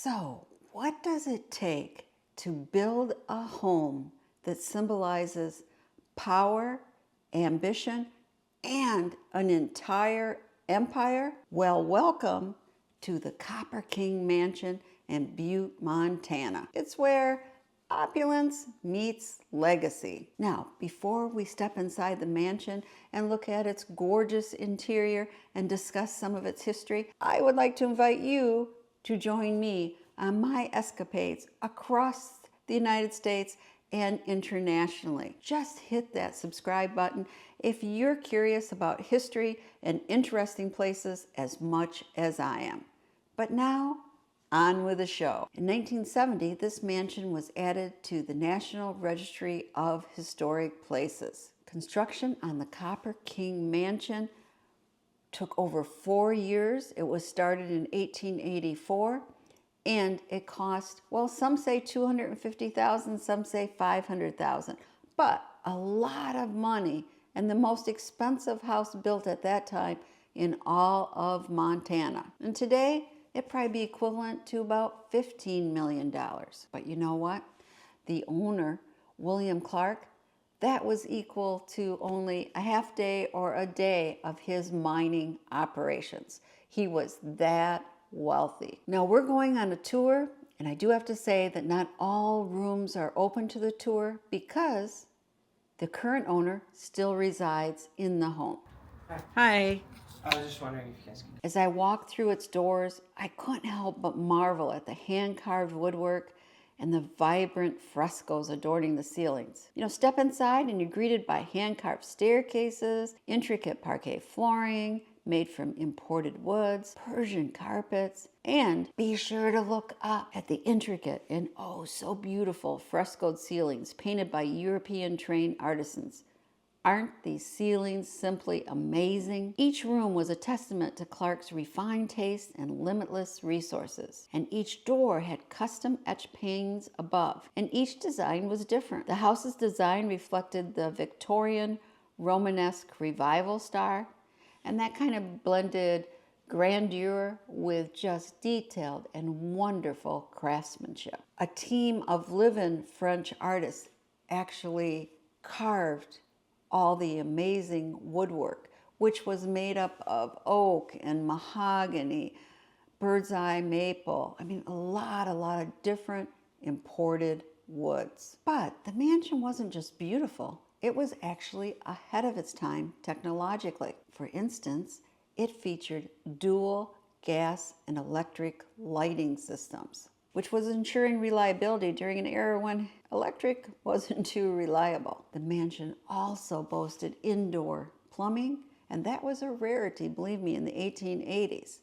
So, what does it take to build a home that symbolizes power, ambition, and an entire empire? Well, welcome to the Copper King Mansion in Butte, Montana. It's where opulence meets legacy. Now, before we step inside the mansion and look at its gorgeous interior and discuss some of its history, I would like to invite you to join me on my escapades across the United States and internationally. Just hit that subscribe button if you're curious about history and interesting places as much as I am. But now, on with the show. In 1970, this mansion was added to the National Registry of Historic Places. Construction on the Copper King Mansion took over 4 years. It was started in 1884, and it cost, well, some say $250,000, some say $500,000, but a lot of money, and the most expensive house built at that time in all of Montana. And today, it'd probably be equivalent to about $15 million. But you know what? The owner, William Clark, that was equal to only a half day or a day of his mining operations. He was that wealthy. Now we're going on a tour, and I do have to say that not all rooms are open to the tour because the current owner still resides in the home. Hi. I was just wondering if you guys could... As I walked through its doors, I couldn't help but marvel at the hand-carved woodwork and the vibrant frescoes adorning the ceilings. You know, step inside and you're greeted by hand-carved staircases, intricate parquet flooring made from imported woods, Persian carpets, and be sure to look up at the intricate and oh so beautiful frescoed ceilings painted by European-trained artisans. Aren't these ceilings simply amazing? Each room was a testament to Clark's refined taste and limitless resources. And each door had custom etched panes above, and each design was different. The house's design reflected the Victorian Romanesque Revival style, and that kind of blended grandeur with just detailed and wonderful craftsmanship. A team of live-in French artists actually carved all the amazing woodwork, which was made up of oak and mahogany, bird's eye maple. I mean, a lot of different imported woods. But the mansion wasn't just beautiful. It was actually ahead of its time technologically. For instance, it featured dual gas and electric lighting systems, which was ensuring reliability during an era when electric wasn't too reliable. The mansion also boasted indoor plumbing, and that was a rarity, believe me, in the 1880s.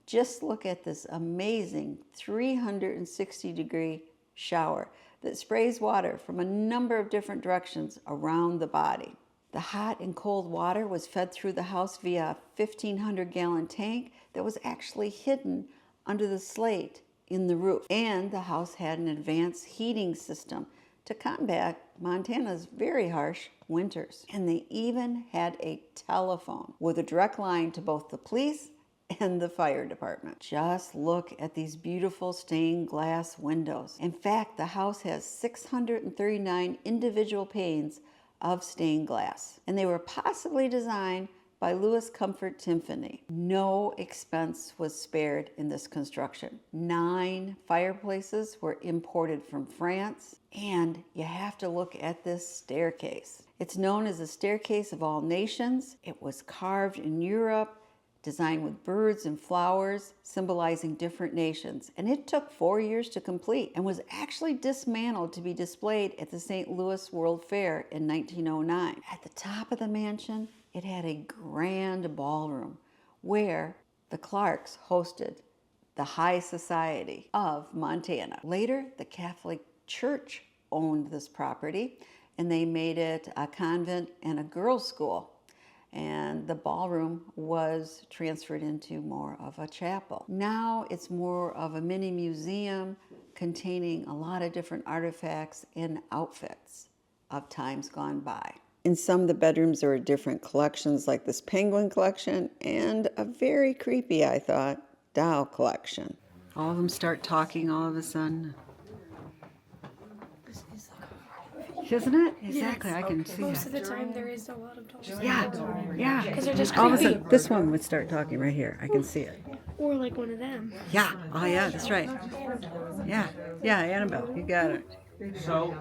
Just look at this amazing 360-degree shower that sprays water from a number of different directions around the body. The hot and cold water was fed through the house via a 1,500-gallon tank that was actually hidden under the slate in the roof. And the house had an advanced heating system to combat Montana's very harsh winters. And they even had a telephone with a direct line to both the police and the fire department. Just look at these beautiful stained glass windows. In fact, the house has 639 individual panes of stained glass, and they were possibly designed by Louis Comfort Timpany. No expense was spared in this construction. 9 fireplaces were imported from France, and you have to look at this staircase. It's known as the Staircase of All Nations. It was carved in Europe, designed with birds and flowers symbolizing different nations, and it took 4 years to complete and was actually dismantled to be displayed at the St. Louis World Fair in 1909. At the top of the mansion, it had a grand ballroom where the Clarks hosted the high society of Montana. Later, the Catholic Church owned this property, and they made it a convent and a girls' school. And the ballroom was transferred into more of a chapel. Now it's more of a mini museum containing a lot of different artifacts and outfits of times gone by. In some of the bedrooms there were different collections like this penguin collection and a very creepy, I thought, doll collection. All of them start talking all of a sudden. This is like Isn't it? Exactly, Yes. I can see most it. of the time there is a lot of dogs. Yeah. Because they're just All of a creepy. sudden, this one would start talking right here. I can see it. Or like one of them. Yeah. Oh, yeah, that's right. Yeah. Yeah, Annabelle, you got it. So,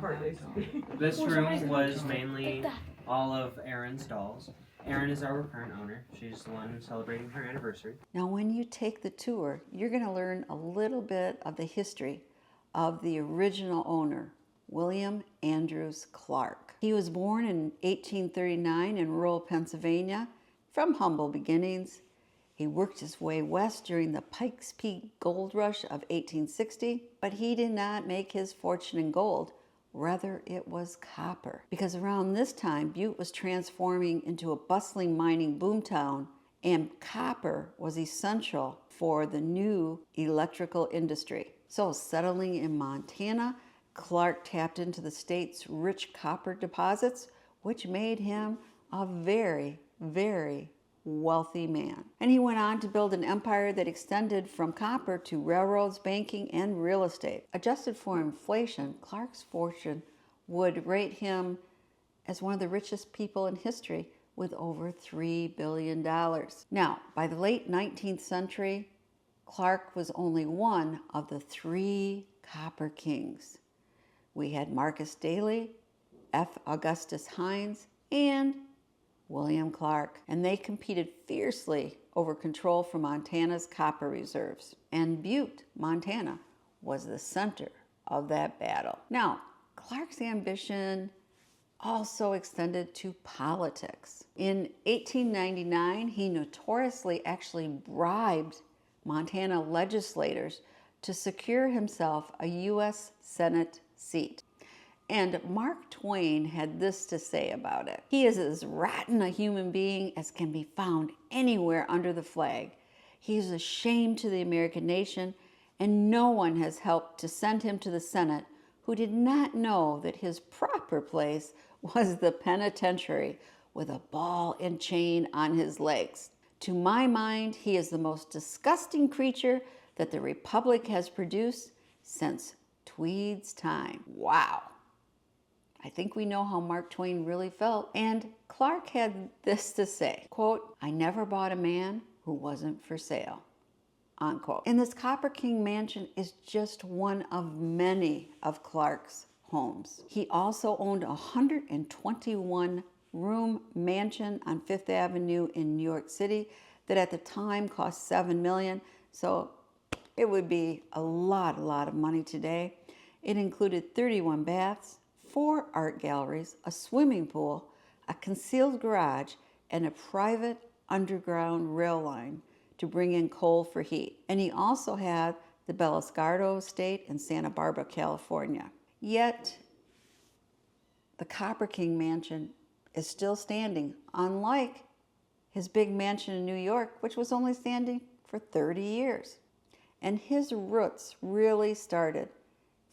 this room was mainly all of Erin's dolls. Erin is our current owner. She's the one celebrating her anniversary. Now, when you take the tour, you're going to learn a little bit of the history of the original owner, William Andrews Clark. He was born in 1839 in rural Pennsylvania from humble beginnings. He worked his way west during the Pikes Peak gold rush of 1860, but he did not make his fortune in gold. Rather, it was copper. Because around this time, Butte was transforming into a bustling mining boomtown, and copper was essential for the new electrical industry. So, settling in Montana, Clark tapped into the state's rich copper deposits, which made him a very, very wealthy man. And he went on to build an empire that extended from copper to railroads, banking, and real estate. Adjusted for inflation, Clark's fortune would rate him as one of the richest people in history with over $3 billion. Now, by the late 19th century, Clark was only one of the three copper kings. We had Marcus Daly, F. Augustus Hines, and William Clark, and they competed fiercely over control for Montana's copper reserves. And Butte, Montana, was the center of that battle. Now, Clark's ambition also extended to politics. In 1899, he notoriously actually bribed Montana legislators to secure himself a U.S. Senate seat. And Mark Twain had this to say about it. He is as rotten a human being as can be found anywhere under the flag. He is a shame to the American nation, and no one has helped to send him to the Senate who did not know that his proper place was the penitentiary with a ball and chain on his legs. To my mind, he is the most disgusting creature that the Republic has produced since Tweed's time. Wow. I think we know how Mark Twain really felt. And Clark had this to say, quote, "I never bought a man who wasn't for sale," unquote. And this Copper King mansion is just one of many of Clark's homes. He also owned a 121-room mansion on Fifth Avenue in New York City that at the time cost $7 million. So it would be a lot of money today. It included 31 baths, 4 art galleries, a swimming pool, a concealed garage, and a private underground rail line to bring in coal for heat. And he also had the Beliscardo estate in Santa Barbara, California. Yet, the Copper King mansion is still standing, unlike his big mansion in New York, which was only standing for 30 years. And his roots really started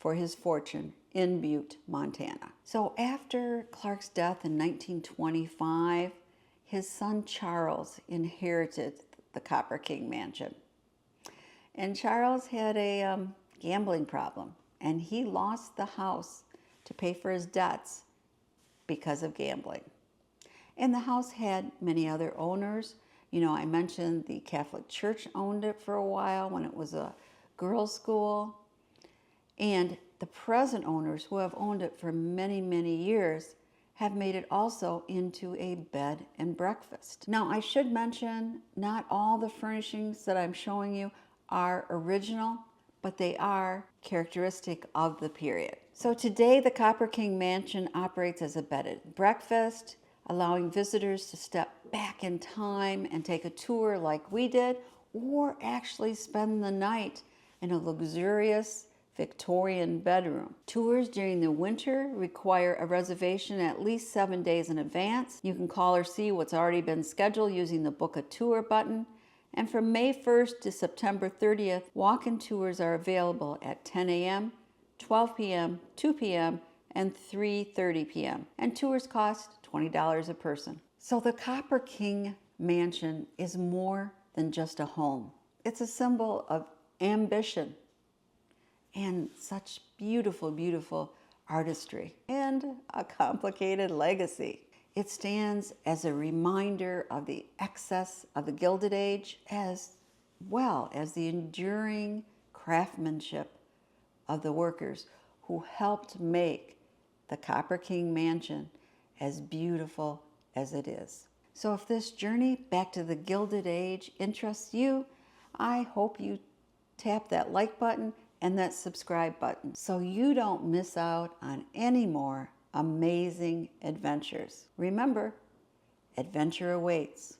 for his fortune in Butte, Montana. So after Clark's death in 1925, his son Charles inherited the Copper King mansion. And Charles had a gambling problem, and he lost the house to pay for his debts because of gambling. And the house had many other owners. You know, I mentioned the Catholic Church owned it for a while when it was a girls' school. And the present owners, who have owned it for many years, have made it also into a bed and breakfast. Now, I should mention, not all the furnishings that I'm showing you are original, but they are characteristic of the period. So today, the Copper King Mansion operates as a bed and breakfast, allowing visitors to step back in time and take a tour like we did, or actually spend the night in a luxurious Victorian bedroom. Tours during the winter require a reservation at least 7 days in advance. You can call or see what's already been scheduled using the Book a Tour button. And from May 1st to September 30th, walk-in tours are available at 10 a.m., 12 p.m., 2 p.m., and 3:30 p.m. And tours cost $20 a person. So the Copper King Mansion is more than just a home. It's a symbol of ambition, and such beautiful, beautiful artistry, and a complicated legacy. It stands as a reminder of the excess of the Gilded Age, as well as the enduring craftsmanship of the workers who helped make the Copper King Mansion as beautiful as it is. So if this journey back to the Gilded Age interests you, I hope you tap that like button and that subscribe button so you don't miss out on any more amazing adventures. Remember, adventure awaits.